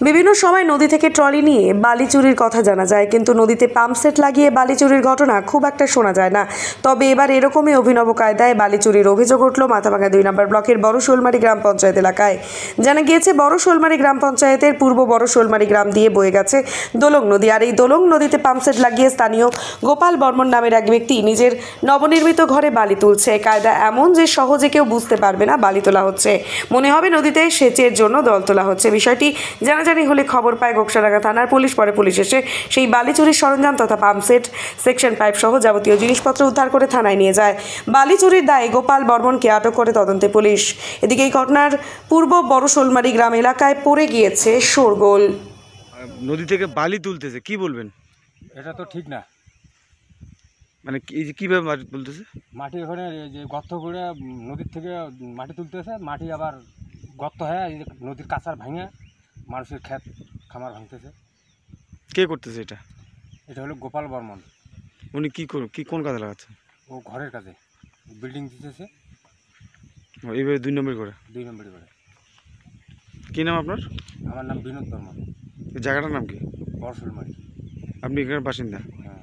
বিভিন্ন সময় নদী থেকে ট্রলি নিয়ে বালি চুরির কথা জানা যায়, কিন্তু নদীতে পাম্পসেট লাগিয়ে বালি চুরির ঘটনা খুব একটা শোনা যায় না। তবে এবার এরকমই অভিনব কায়দায় বালি চুরির অভিযোগ উঠল মাথাভাঙা 2 নম্বর ব্লকের বড় শোলমারি গ্রাম পঞ্চায়েত এলাকায়। জানা গিয়েছে, বড় শোলমারি গ্রাম পঞ্চায়েতের পূর্ব বড় শোলমারি গ্রাম দিয়ে বয়ে গেছে দোলং নদী। আর এই দোলং নদীতে পাম্পসেট লাগিয়ে স্থানীয় গোপাল বর্মন নামের এক ব্যক্তি নিজের নবনির্মিত ঘরে বালি তুলছে। কায়দা এমন যে সহজে কেউ বুঝতে পারবে না বালি তোলা হচ্ছে, মনে হবে নদীতে সেচের জন্য দল তোলা হচ্ছে। বিষয়টি জানাজানি হলে খবর পায় গোকসাডাঙ্গা থানার পুলিশ। পরে পুলিশ এসে সেই বালি চুরির সরঞ্জাম তথা পাম্পসেট, সেকশন পাইপ সহ যাবতীয় জিনিসপত্র উদ্ধার করে থানায় নিয়ে যায়। বালি চুরির দায়ে গোপাল বর্মনকে আটক করে তদন্তে পুলিশ। এদিকে এই ঘটনার পূর্ব বড় শোলমারি গ্রাম এলাকায় পড়ে গিয়েছে শোরগোল। নদী থেকে বালি তুলতেছে, কি বলবেন? এটা তো ঠিক না। মানে এই যে কীভাবে মাটি তুলতেছে? মাটি ওখানে যে গর্ত করে নদীর থেকে মাটি তুলতেছে, মাটি আবার গর্ত হয়ে এই যে নদীর কাঁচার ভাঙে মানুষের ক্ষেত খামার ভাঙতেছে। কে করতেছে এটা? এটা হলো গোপাল বর্মন। উনি কোন কাজে লাগাচ্ছে? ও ঘরের কাজে বিল্ডিং দিতেছে। এইভাবে 2 নম্বর করে? 2 নম্বরই করে। কী নাম আপনার? আমার নাম বিনোদ বর্মন। এই জায়গাটার নাম কি? বড় শোলমারি। আপনি এখানের বাসিন্দা? হ্যাঁ।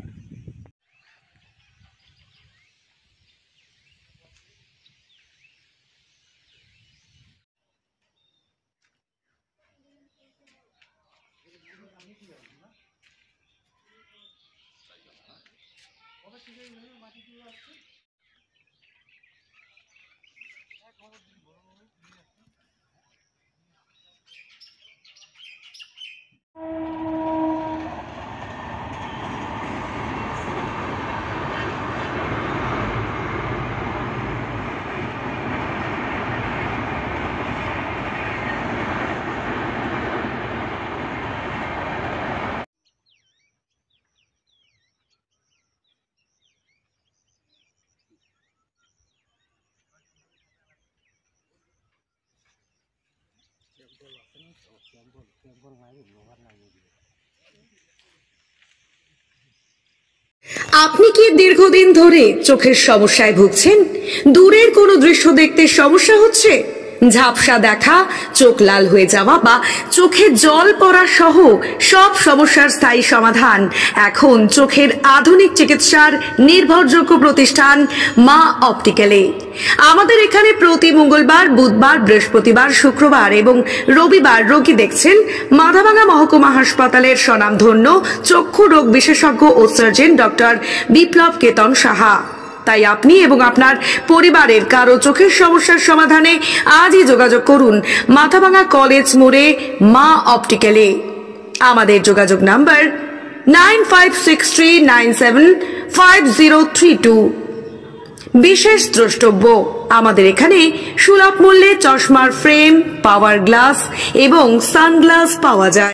আপনি কি দীর্ঘদিন ধরে চোখের সমস্যায় ভুগছেন? দূরের কোনো দৃশ্য দেখতে সমস্যা হচ্ছে? ঝাপসা দেখা, চোখ লাল হয়ে যাওয়া বা চোখে জল পড়া সহ সব সমস্যার স্থায়ী সমাধান এখন চোখের আধুনিক চিকিৎসার নির্ভরযোগ্য প্রতিষ্ঠান মা অপটিক্যালে। আমাদের এখানে প্রতি মঙ্গলবার, বুধবার, বৃহস্পতিবার, শুক্রবার এবং রবিবার রোগী দেখছেন মাথাভাঙা মহকুমা হাসপাতালের স্বনামধন্য চক্ষু রোগ বিশেষজ্ঞ ও সার্জন ডক্টর বিপ্লব কেতন সাহা। তাই আপনি এবং আপনার পরিবারের কারো চোখের সমস্যার সমাধানে আজই যোগাযোগ করুন মাথাভাঙা কলেজ মোড়ে মা অপটিক্যালে। আমাদের যোগাযোগ নাম্বার 9563975032। বিশেষ দ্রষ্টব্য, আমাদের এখানে সুলভ মূল্যে চশমার ফ্রেম, পাওয়ার গ্লাস এবং সানগ্লাস পাওয়া যায়।